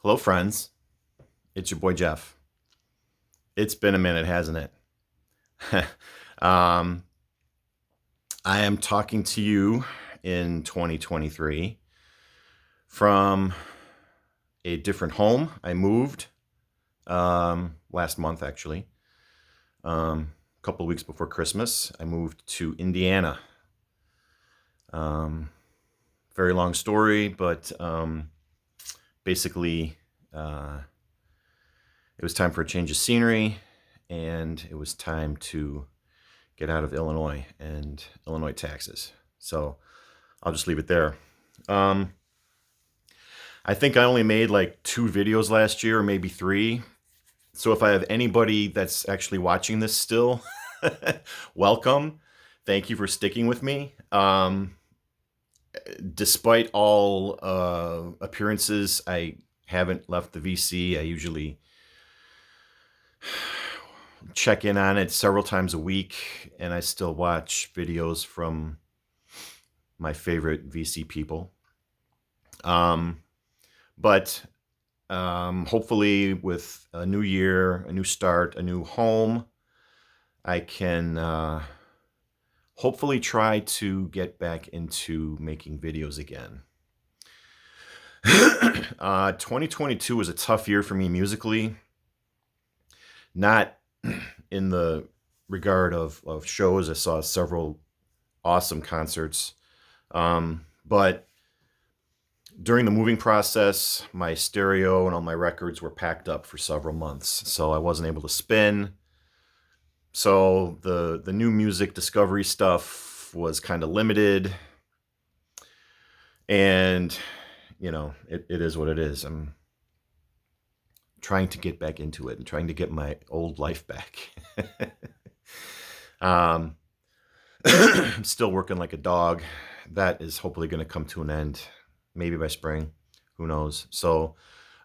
Hello, friends. It's your boy Jeff. It's been a minute, hasn't it? um, I am talking to you in 2023 from a different home. I moved last month, actually. A couple of weeks before Christmas, I moved to Indiana. Very long story, but basically, it was time for a change of scenery, and it was time to get out of Illinois and Illinois taxes. So I'll just leave it there. Um, I think I only made like 2 videos last year, or maybe 3. So if I have anybody that's actually watching this still, welcome. Thank you for sticking with me. Despite all appearances, I haven't left the VC. I usually check in on it several times a week, and I still watch videos from my favorite VC people. But hopefully with a new year, a new start, a new home, I can hopefully try to get back into making videos again. 2022 was a tough year for me musically. Not in the regard of shows. I saw several awesome concerts. But during the moving process, my stereo and all my records were packed up for several months, so I wasn't able to spin. So the new music discovery stuff was kind of limited, and it is what it is. I'm trying to get back into it and trying to get my old life back. I'm still working like a dog. That is hopefully going to come to an end, maybe by spring. Who knows? So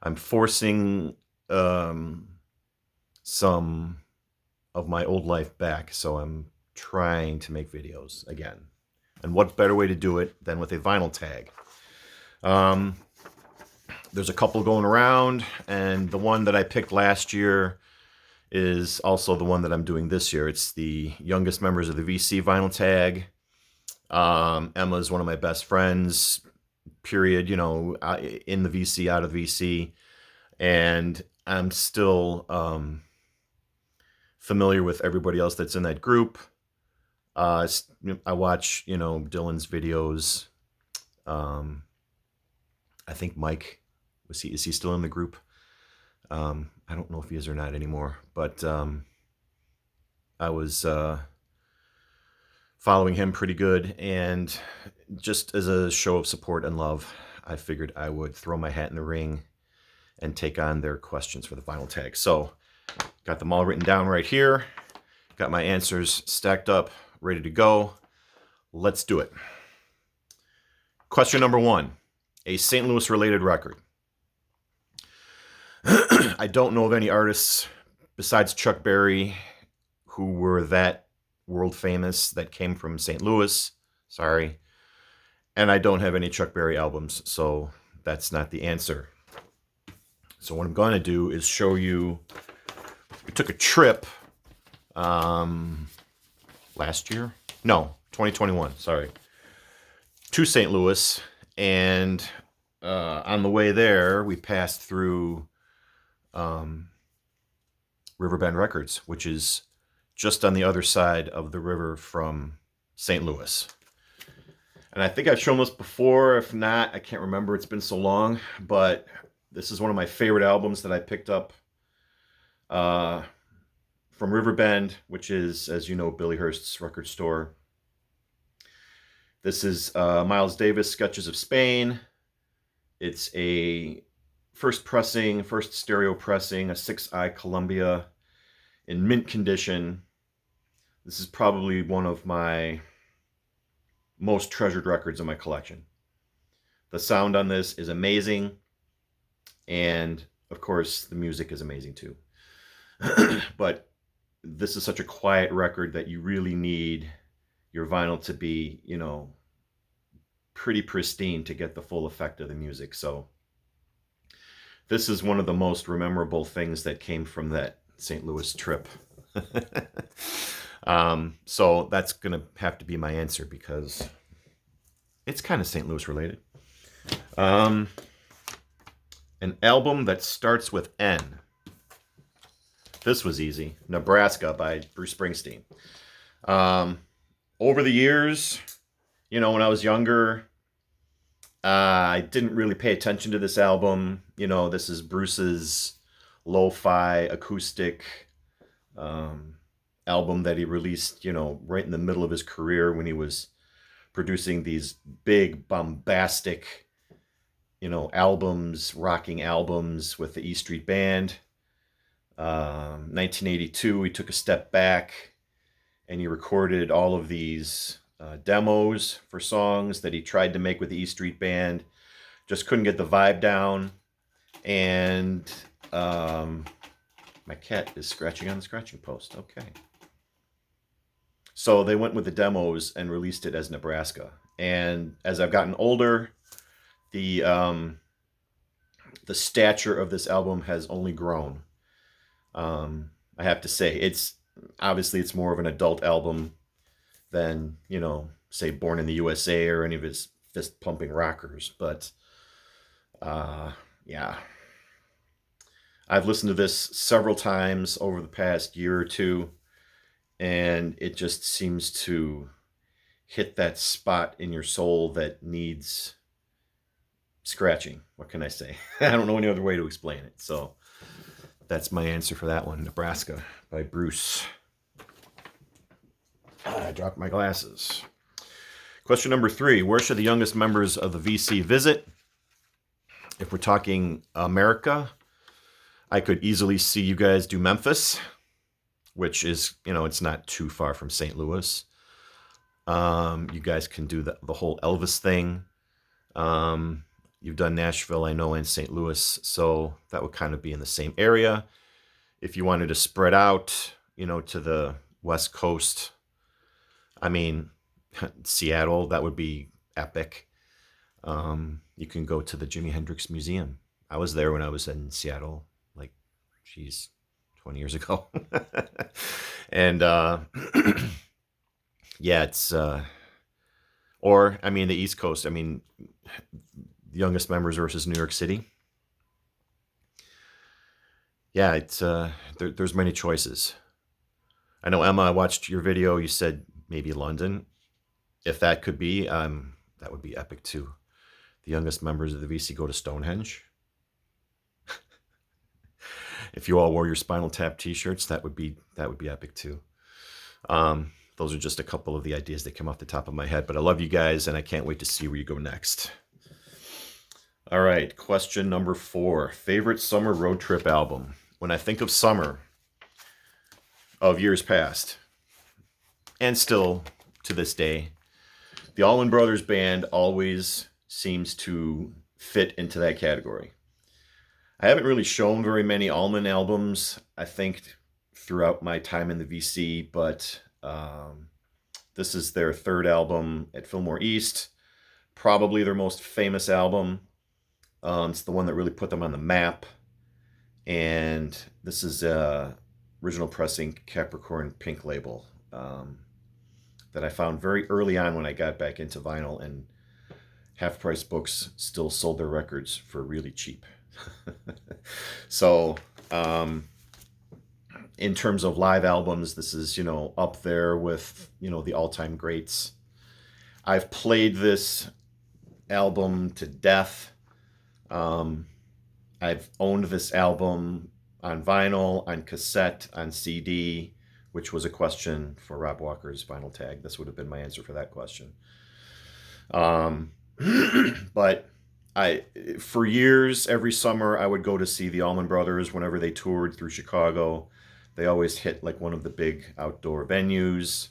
I'm forcing some of my old life back. So I'm trying to make videos again. And what better way to do it than with a vinyl tag? There's a couple going around, and the one that I picked last year is also the one that I'm doing this year. It's the youngest members of the VC Vinyl Tag. Emma's one of my best friends, period, in the VC, out of the VC. And I'm still familiar with everybody else that's in that group. I watch, Dylan's videos. I think Mike, is he still in the group? I don't know if he is or not anymore, but I was following him pretty good, and just as a show of support and love, I figured I would throw my hat in the ring and take on their questions for the vinyl tag. So got them all written down right here, got my answers stacked up, ready to go. Let's do it. Question number 1, a St. Louis related record. I don't know of any artists besides Chuck Berry who were that world famous that came from St. Louis. Sorry. And I don't have any Chuck Berry albums, so that's not the answer. So what I'm going to do is show you, we took a trip last year? No, 2021, sorry. To St. Louis, and on the way there, we passed through Riverbend Records, which is just on the other side of the river from St. Louis. And I think I've shown this before. If not, I can't remember. It's been so long. But this is one of my favorite albums that I picked up from Riverbend, which is, as you know, Billy Hurst's record store. This is Miles Davis, Sketches of Spain. It's a first stereo pressing, a 6i Columbia in mint condition. This is probably one of my most treasured records in my collection. The sound on this is amazing, and of course the music is amazing too. But this is such a quiet record that you really need your vinyl to be, pretty pristine to get the full effect of the music. So This is one of the most memorable things that came from that St. Louis trip. So that's going to have to be my answer because it's kind of St. Louis related. An album that starts with N. This was easy. Nebraska by Bruce Springsteen. Over the years, when I was younger, I didn't really pay attention to this album. This is Bruce's lo-fi acoustic album that he released, right in the middle of his career when he was producing these big, bombastic, albums, rocking albums with the E Street Band. 1982, he took a step back and he recorded all of these demos for songs that he tried to make with the E Street Band. Just couldn't get the vibe down. And my cat is scratching on the scratching post. Okay. So they went with the demos and released it as Nebraska. And as I've gotten older, the stature of this album has only grown. I have to say, it's more of an adult album than, say, Born in the USA or any of his fist-pumping rockers. But, yeah. I've listened to this several times over the past year or two, and it just seems to hit that spot in your soul that needs scratching. What can I say? I don't know any other way to explain it. So that's my answer for that one. Nebraska by Bruce. I dropped my glasses. Question number 3. Where should the youngest members of the VC visit? If we're talking America, I could easily see you guys do Memphis, which is, it's not too far from St. Louis. You guys can do the whole Elvis thing. You've done Nashville, I know, and St. Louis, so that would kind of be in the same area. If you wanted to spread out, to the West Coast, Seattle, that would be epic. You can go to the Jimi Hendrix Museum. I was there when I was in Seattle, 20 years ago. And yeah, it's or the East Coast. The youngest members versus New York City. Yeah, it's there's many choices. I know, Emma, I watched your video. You said maybe London. If that could be, that would be epic too. The youngest members of the VC go to Stonehenge. If you all wore your Spinal Tap t-shirts, that would be epic too. Those are just a couple of the ideas that come off the top of my head, but I love you guys and I can't wait to see where you go next. All right, question number 4. Favorite summer road trip album. When I think of summer of years past, and still to this day, the Allman Brothers Band always seems to fit into that category. I haven't really shown very many Allman albums, I think, throughout my time in the VC, but this is their 3rd album at Fillmore East, probably their most famous album. It's the one that really put them on the map, and this is original pressing Capricorn Pink label that I found very early on when I got back into vinyl, and Half Price Books still sold their records for really cheap. So in terms of live albums, this is, up there with, the all-time greats. I've played this album to death. I've owned this album on vinyl, on cassette, on CD, which was a question for Rob Walker's Vinyl Tag. This would have been my answer for that question. But for years, every summer, I would go to see the Allman Brothers whenever they toured through Chicago. They always hit one of the big outdoor venues.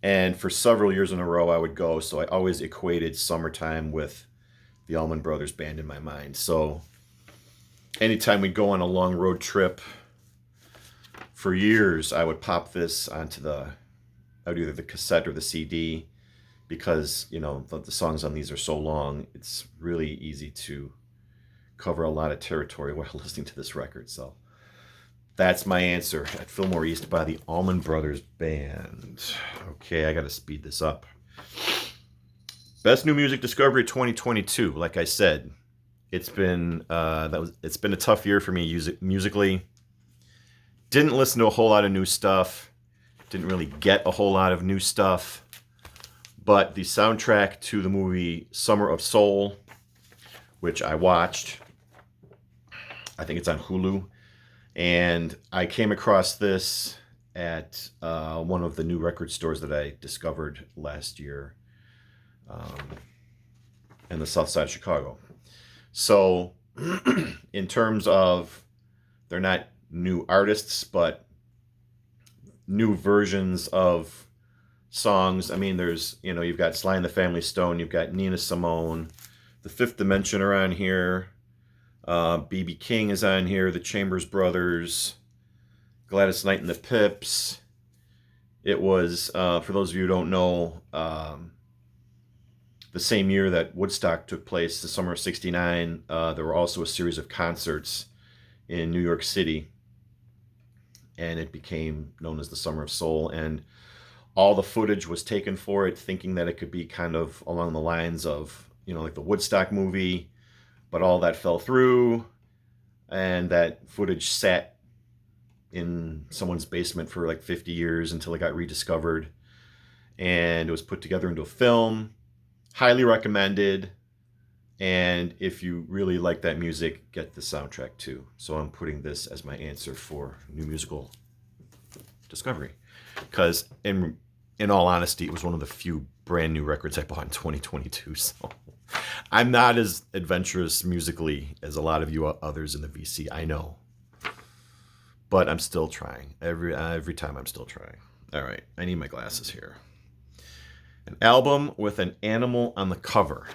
And for several years in a row, I would go. So I always equated summertime with the Allman Brothers Band in my mind. So anytime we'd go on a long road trip, for years, I would pop this onto either the cassette or the CD, because, the songs on these are so long, it's really easy to cover a lot of territory while listening to this record. So that's my answer at Fillmore East by the Allman Brothers Band. Okay, I got to speed this up. Best New Music Discovery 2022. Like I said, it's been it's been a tough year for me musically. Didn't listen to a whole lot of new stuff. Didn't really get a whole lot of new stuff. But the soundtrack to the movie Summer of Soul, which I watched, I think it's on Hulu. And I came across this at one of the new record stores that I discovered last year in the south side of Chicago. So in terms of, they're not new artists, but new versions of songs. I mean, there's, you've got Sly and the Family Stone, you've got Nina Simone, The Fifth Dimension are on here. B.B. King is on here, the Chambers Brothers, Gladys Knight and the Pips. It was, for those of you who don't know, the same year that Woodstock took place, the summer of '69, there were also a series of concerts in New York City, and it became known as the Summer of Soul, and all the footage was taken for it, thinking that it could be kind of along the lines of, like the Woodstock movie, but all that fell through, and that footage sat in someone's basement for like 50 years until it got rediscovered, and it was put together into a film. Highly recommended, and if you really like that music, get the soundtrack too. So I'm putting this as my answer for New Musical Discovery, because in all honesty, it was one of the few brand new records I bought in 2022, so I'm not as adventurous musically as a lot of you others in the VC, I know. But I'm still trying. Every time I'm still trying. All right, I need my glasses here. An album with an animal on the cover.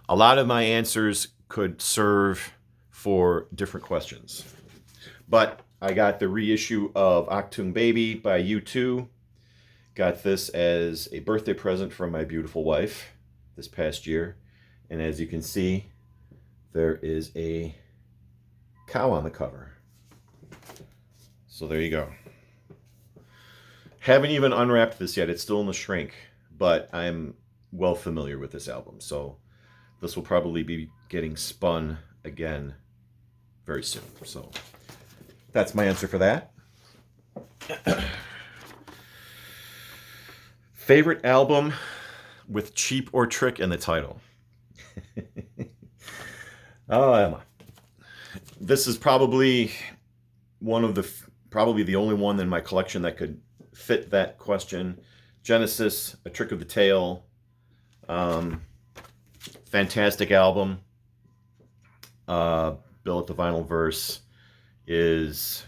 A lot of my answers could serve for different questions. But I got the reissue of Achtung Baby by U2. Got this as a birthday present from my beautiful wife this past year. And as you can see, there is a cow on the cover. So there you go. Haven't even unwrapped this yet. It's still in the shrink, but I'm well familiar with this album. So this will probably be getting spun again very soon. So that's my answer for that. Favorite album with Cheap or Trick in the title. Oh, Emma. This is probably probably the only one in my collection that could fit that question. Genesis, A Trick of the Tail. Fantastic album. Bill at the Vinyl Verse is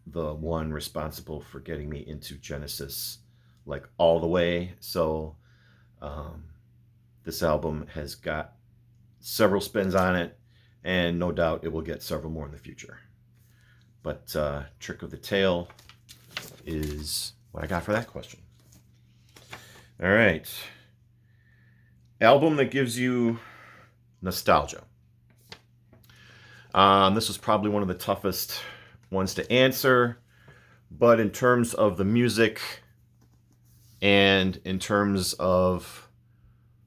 the one responsible for getting me into Genesis like all the way. So this album has got several spins on it, and no doubt it will get several more in the future. But Trick of the Tail is what I got for that question. All right. Album that gives you nostalgia. This was probably one of the toughest ones to answer, but in terms of the music and in terms of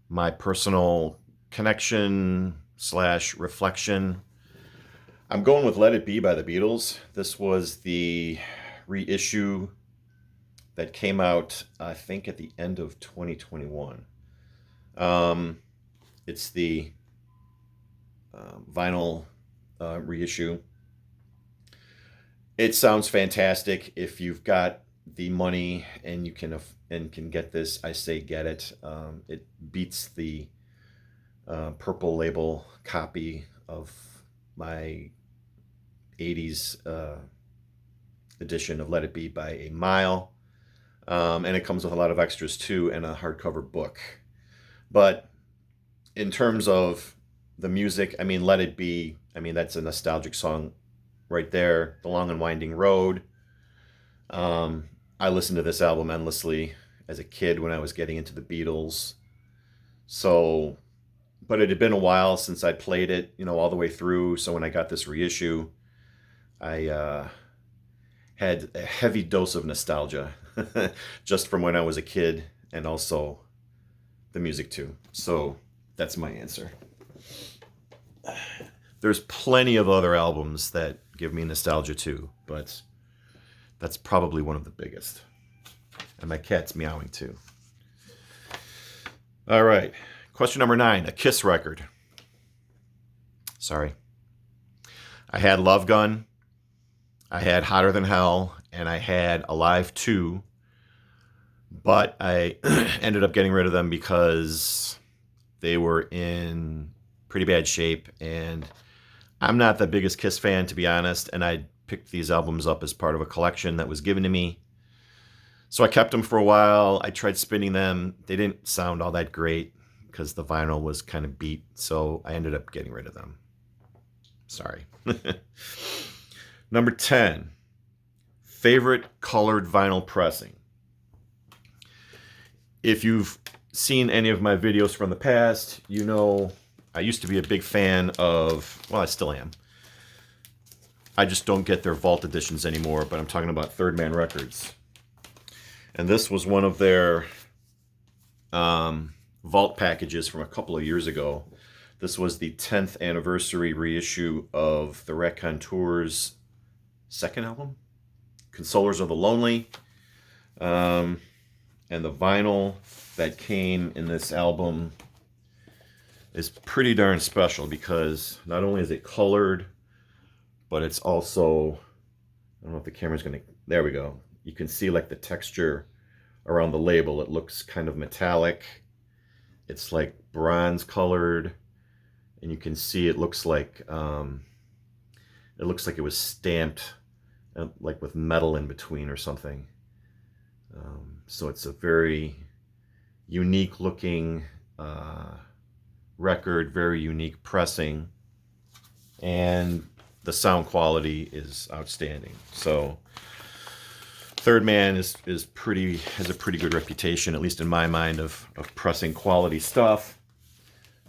my personal connection / reflection, I'm going with Let It Be by the Beatles. This was the reissue that came out, I think, at the end of 2021. It's the vinyl reissue. It sounds fantastic. If you've got the money and you can get this, I say get it. It beats the Purple Label copy of my 80s edition of Let It Be by a mile. And it comes with a lot of extras too, and a hardcover book. But in terms of the music, I mean, Let It Be, I mean, that's a nostalgic song right there. The Long and Winding Road. I listened to this album endlessly as a kid when I was getting into the Beatles. So but it had been a while since I played it, you know, all the way through. So when I got this reissue, I had a heavy dose of nostalgia just from when I was a kid, and also the music too. So that's my answer. There's plenty of other albums that give me nostalgia too, but that's probably one of the biggest. And my cat's meowing too. All right. Question number 9, a Kiss record. Sorry. I had Love Gun, I had Hotter Than Hell, and I had Alive 2, but I ended up getting rid of them because they were in pretty bad shape, and I'm not the biggest Kiss fan, to be honest, and I picked these albums up as part of a collection that was given to me. So I kept them for a while. I tried spinning them. They didn't sound all that great because the vinyl was kind of beat, so I ended up getting rid of them. Sorry. Number 10, favorite colored vinyl pressing. If you've seen any of my videos from the past, you know I used to be a big fan of, well, I still am. I just don't get their vault editions anymore, but I'm talking about Third Man Records. And this was one of their vault packages from a couple of years ago. This was the 10th anniversary reissue of the Raconteurs' second album, Consolers of the Lonely. And the vinyl that came in this album is pretty darn special because not only is it colored, but it's also, I don't know if the camera's going to, there we go. You can see like the texture around the label. It looks kind of metallic. It's like bronze colored, and you can see it looks like it was stamped like with metal in between or something. So it's a very unique looking record, very unique pressing, and the sound quality is outstanding. So Third Man has a pretty good reputation, at least in my mind, of pressing quality stuff.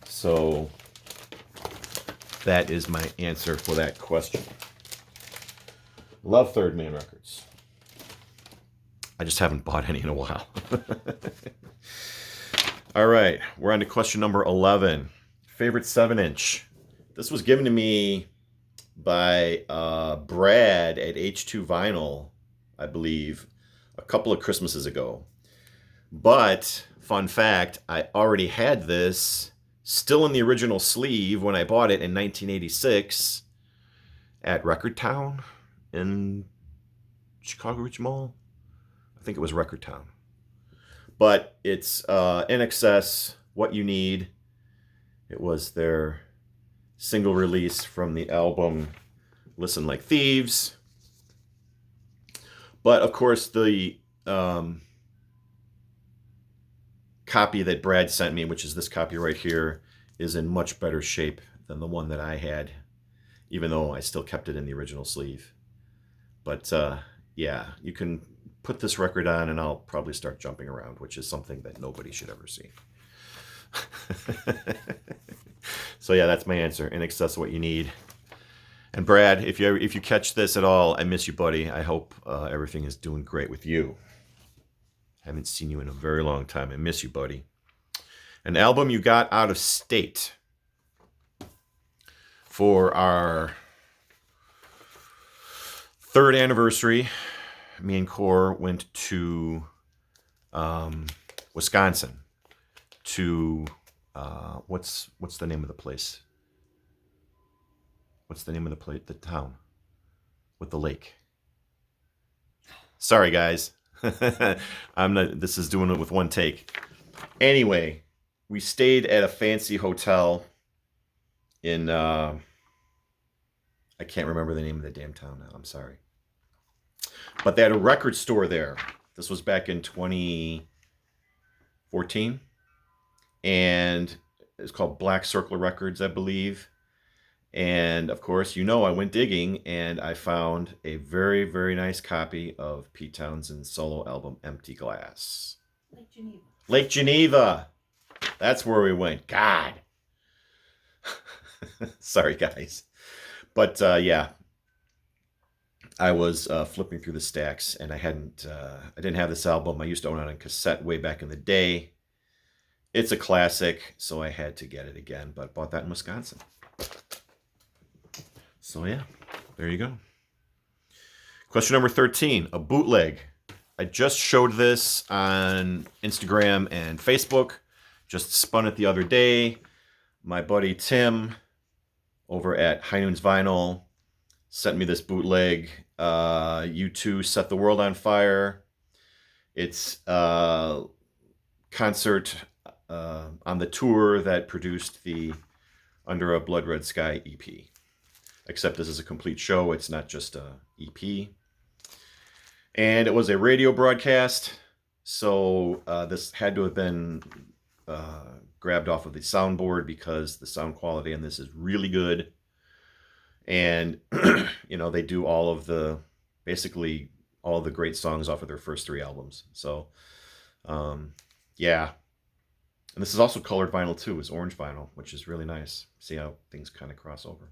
So that is my answer for that question. Love Third Man Records. I just haven't bought any in a while. All right, we're on to question number 11. Favorite 7-inch. This was given to me by Brad at H2 Vinyl, I believe, a couple of Christmases ago. But, fun fact, I already had this still in the original sleeve when I bought it in 1986 at Record Town in Chicago Ridge Mall. I think it was Record Town. But it's NXS, What You Need. It was their single release from the album Listen Like Thieves. But of course, the copy that Brad sent me, which is this copy right here, is in much better shape than the one that I had, even though I still kept it in the original sleeve. But yeah, you can put this record on and I'll probably start jumping around, which is something that nobody should ever see. So yeah, that's my answer. In Excess What You Need. And Brad, if you catch this at all, I miss you, buddy. I hope everything is doing great with you. Haven't seen you in a very long time. I miss you, buddy. An album you got out of state for our 3rd anniversary. Me and Core went to Wisconsin to what's the name of the place? What's the name of the place? The town with the lake. Sorry, guys. This is doing it with one take. Anyway, we stayed at a fancy hotel in I can't remember the name of the damn town now. I'm sorry. But they had a record store there. This was back in 2014. And it's called Black Circle Records, I believe. And of course, you know, I went digging and I found a very, very nice copy of Pete Townshend's solo album, Empty Glass. Lake Geneva. Lake Geneva. That's where we went. God. Sorry, guys. But yeah, I was flipping through the stacks, and I didn't have this album. I used to own it on cassette way back in the day. It's a classic, so I had to get it again, but bought that in Wisconsin. So yeah, there you go. Question number 13, a bootleg. I just showed this on Instagram and Facebook. Just spun it the other day. My buddy Tim over at High Noons Vinyl sent me this bootleg. U2 Set the World on Fire. It's a concert on the tour that produced the Under a Blood Red Sky EP. Except this is a complete show. It's not just a EP. And it was a radio broadcast. So this had to have been grabbed off of the soundboard because the sound quality on this is really good. And, you know, they do basically all of the great songs off of their first 3 albums. So, yeah. And this is also colored vinyl too. It's orange vinyl, which is really nice. See how things kind of cross over.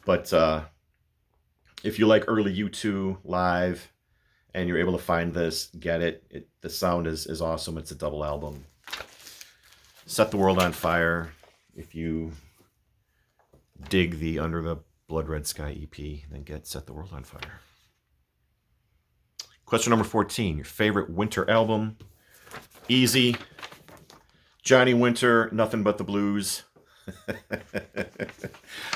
But if you like early U2 live and you're able to find this, get it. The sound is awesome. It's a double album. Set the World on Fire. If you dig the Under the Blood Red Sky EP, then get Set the World on Fire. Question number 14, your favorite winter album. Easy. Johnny Winter, Nothing But the Blues.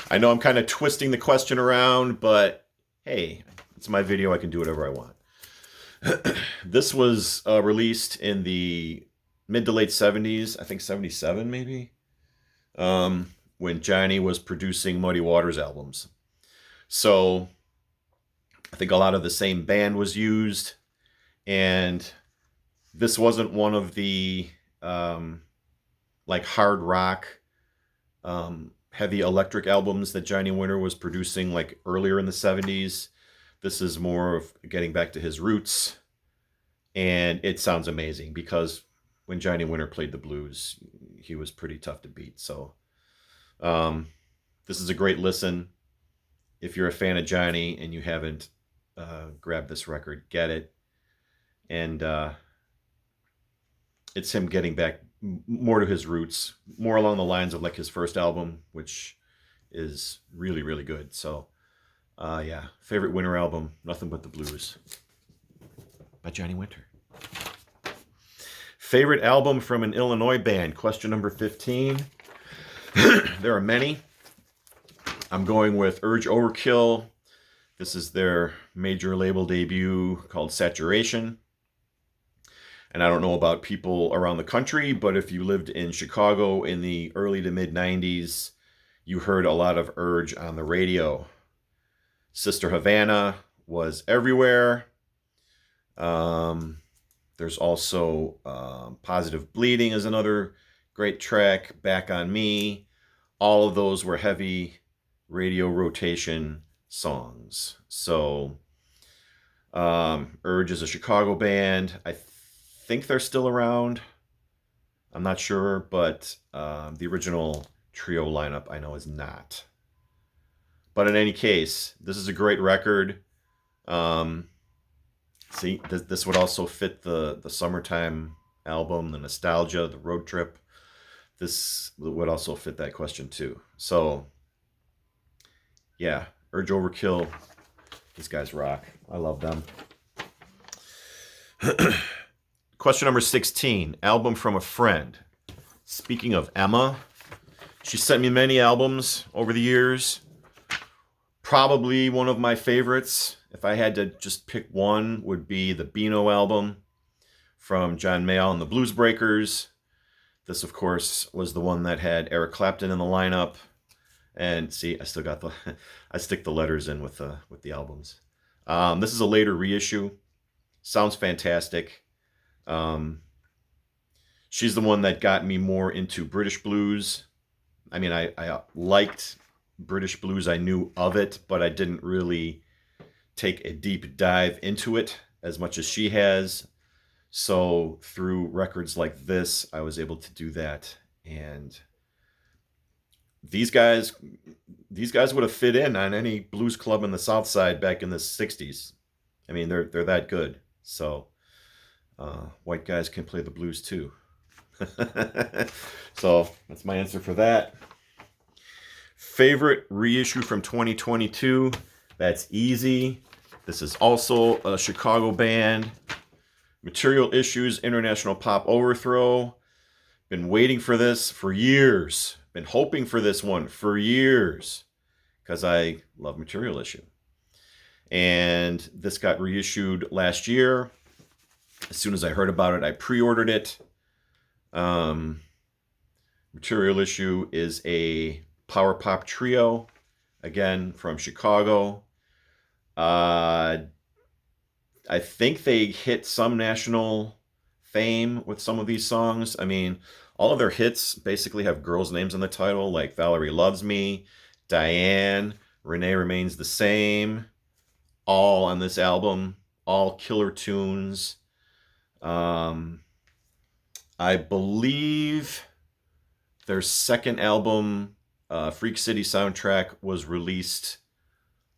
I know I'm kind of twisting the question around, but hey, it's my video. I can do whatever I want. This was released in the mid to late 70s, I think 77 maybe, when Johnny was producing Muddy Waters albums. So I think a lot of the same band was used, and this wasn't one of the like hard rock, heavy electric albums that Johnny Winter was producing like earlier in the 70s. This is more of getting back to his roots, and it sounds amazing because when Johnny Winter played the blues, he was pretty tough to beat. So this is a great listen. If you're a fan of Johnny and you haven't grabbed this record, get it. And it's him getting back more to his roots, more along the lines of like his first album, which is really, really good. So yeah, favorite winter album, Nothing But the Blues by Johnny Winter. Favorite album from an Illinois band, question number 15. There are many. I'm going with Urge Overkill. This is their major label debut called Saturation. And I don't know about people around the country, but if you lived in Chicago in the early to mid 90s, you heard a lot of Urge on the radio. Sister Havana was everywhere. There's also Positive Bleeding is another great track. Back on Me. All of those were heavy radio rotation songs. So Urge is a Chicago band. I think they're still around. I'm not sure, but the original trio lineup I know is not. But in any case, this is a great record. See, this would also fit the summertime album, the nostalgia, the road trip. This would also fit that question too. So, yeah, Urge Overkill. These guys rock. I love them. Question number 16, album from a friend. Speaking of Emma, she sent me many albums over the years. Probably one of my favorites, if I had to just pick one, would be the Beano album from John Mayall and the Blues Breakers. This, of course, was the one that had Eric Clapton in the lineup. And see, I still got I stick the letters in with the albums. This is a later reissue. Sounds fantastic. She's the one that got me more into British blues. I mean, I liked British blues. I knew of it, but I didn't really take a deep dive into it as much as she has. So through records like this, I was able to do that. And these guys would have fit in on any blues club in the South Side back in the 60s. I mean, they're that good. So white guys can play the blues too. So that's my answer for that. Favorite reissue from 2022. That's easy. This is also a Chicago band. Material Issues, International Pop Overthrow. Been waiting for this for years. Been hoping for this one for years because I love Material Issue. And this got reissued last year. As soon as I heard about it, I pre-ordered it. Material Issue is a power pop trio, again from Chicago. I think they hit some national fame with some of these songs. I mean, all of their hits basically have girls' names in the title, like Valerie Loves Me, Diane, Renee Remains the Same, all on this album, all killer tunes. I believe their second album, Freak City Soundtrack, was released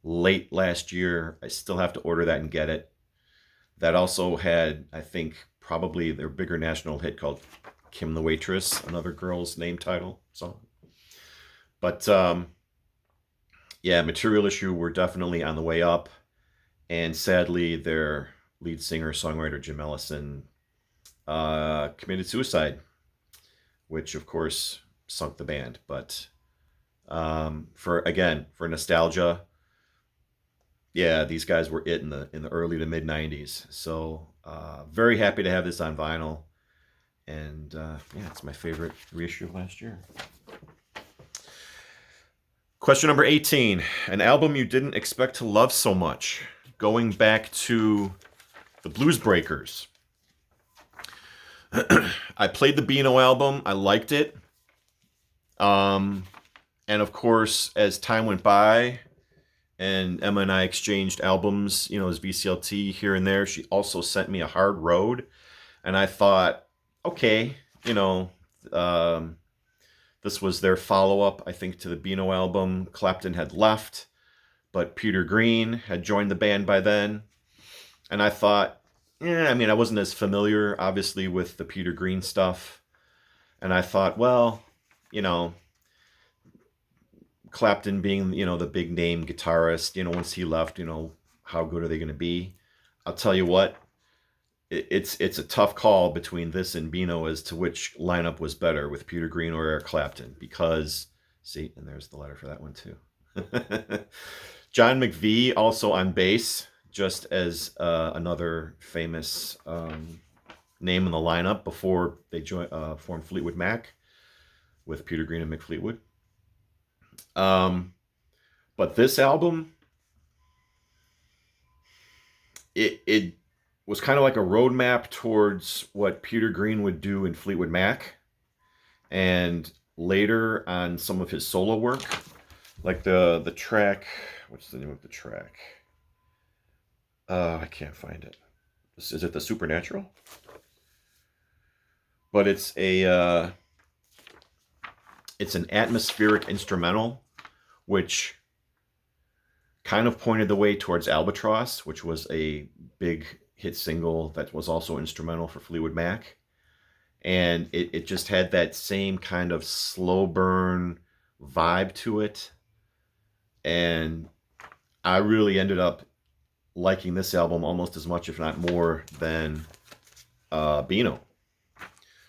late last year. I still have to order that and get it. That also had, I think, probably their bigger national hit called Kim the Waitress, another girl's name title song. But yeah, Material Issue were definitely on the way up. And sadly, their lead singer, songwriter Jim Ellison committed suicide, which of course sunk the band. But for nostalgia, yeah, these guys were it in the early to mid 90s. So very happy to have this on vinyl. And yeah, it's my favorite reissue of last year. Question number 18. An album you didn't expect to love so much. Going back to the Blues Breakers. I played the Beano album. I liked it. And of course, as time went by and Emma and I exchanged albums, as VCLT here and there, she also sent me a Hard Road. And I thought, okay, this was their follow-up, I think, to the Beano album. Clapton had left, but Peter Green had joined the band by then. And I thought, I wasn't as familiar, obviously, with the Peter Green stuff. And I thought, well, Clapton being, the big name guitarist, once he left, how good are they going to be? I'll tell you what, it's a tough call between this and Beano as to which lineup was better with Peter Green or Eric Clapton, because, see, and there's the letter for that one too. John McVie also on bass, just as another famous name in the lineup before they formed Fleetwood Mac with Peter Green and Mick Fleetwood. But this album, it was kind of like a roadmap towards what Peter Green would do in Fleetwood Mac, and later on some of his solo work, like the track. What's the name of the track? I can't find it. Is it the Supernatural? But it's an atmospheric instrumental, which kind of pointed the way towards Albatross, which was a big hit single that was also instrumental for Fleetwood Mac. And it just had that same kind of slow burn vibe to it. And I really ended up liking this album almost as much, if not more, than Beano.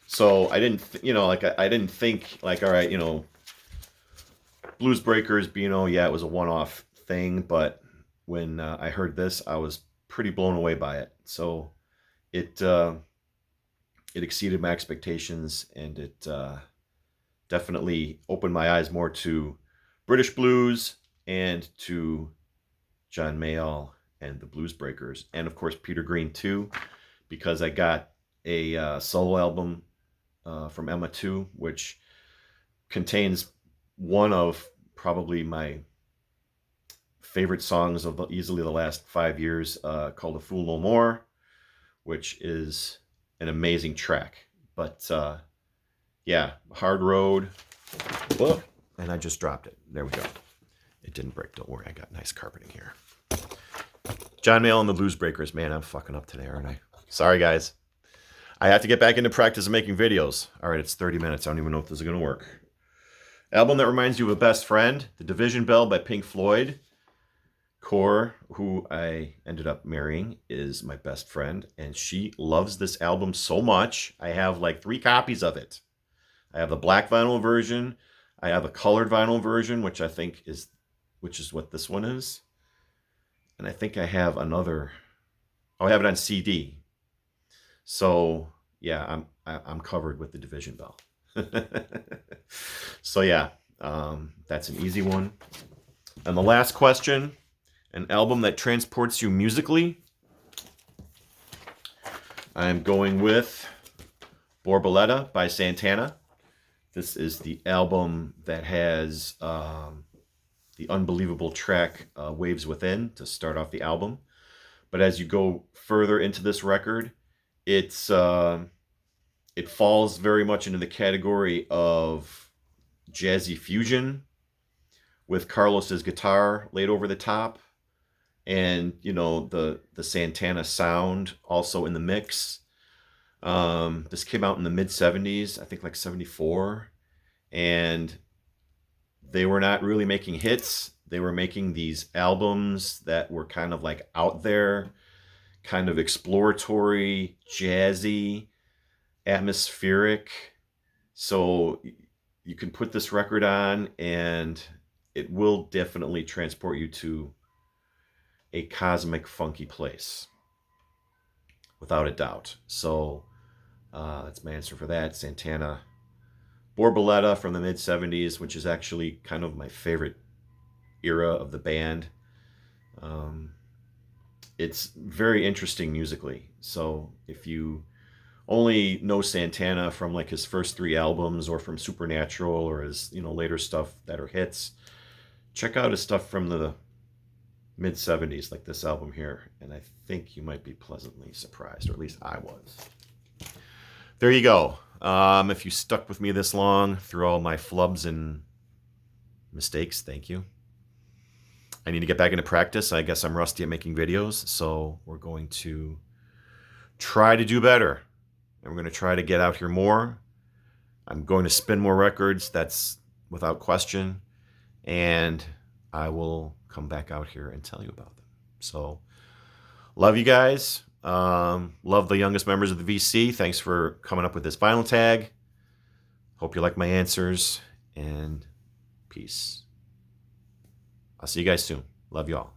So I didn't, I didn't think all right, Blues Breakers, Beano, yeah, it was a one-off thing, but when I heard this, I was pretty blown away by it. So it exceeded my expectations, and it definitely opened my eyes more to British blues and to John Mayall and the Blues Breakers, and of course Peter Green too, because I got a solo album from Emma too, which contains one of probably my favorite songs of easily the last 5 years, called A Fool No More, which is an amazing track. But yeah, Hard Road. Oh, and I just dropped it. There we go. It didn't break. Don't worry. I got nice carpeting here. John Mayall and the Blues Breakers. Man, I'm fucking up today, aren't I? Sorry, guys. I have to get back into practice of making videos. All right, it's 30 minutes. I don't even know if this is going to work. Album that reminds you of a best friend. The Division Bell by Pink Floyd. Core, who I ended up marrying, is my best friend, and she loves this album so much. I have like 3 copies of it. I have the black vinyl version. I have a colored vinyl version, which is what this one is. And I think I have another. Oh, I have it on CD. So yeah, I'm covered with the Division Bell. So yeah, that's an easy one. And the last question, an album that transports you musically. I'm going with Borboleta by Santana. This is the album that has the unbelievable track Waves Within to start off the album. But as you go further into this record, it falls very much into the category of jazzy fusion with Carlos's guitar laid over the top, and the Santana sound also in the mix. This came out in the mid-70s, I think like 74, and they were not really making hits. They were making these albums that were kind of like out there, kind of exploratory, jazzy, atmospheric. So you can put this record on and it will definitely transport you to a cosmic, funky place, without a doubt. So that's my answer for that. Santana. Borboleta from the mid-70s, which is actually kind of my favorite era of the band. It's very interesting musically. So if you only know Santana from like his first 3 albums or from Supernatural or his later stuff that are hits, check out his stuff from the mid-70s, like this album here, and I think you might be pleasantly surprised, or at least I was. There you go. If you stuck with me this long through all my flubs and mistakes, thank you. I need to get back into practice. I guess I'm rusty at making videos, so we're going to try to do better. And we're going to try to get out here more. I'm going to spin more records, that's without question. And I will come back out here and tell you about them. So, love you guys. Love the youngest members of the VC. Thanks for coming up with this vinyl tag. Hope you like my answers, and peace. I'll see you guys soon. Love y'all.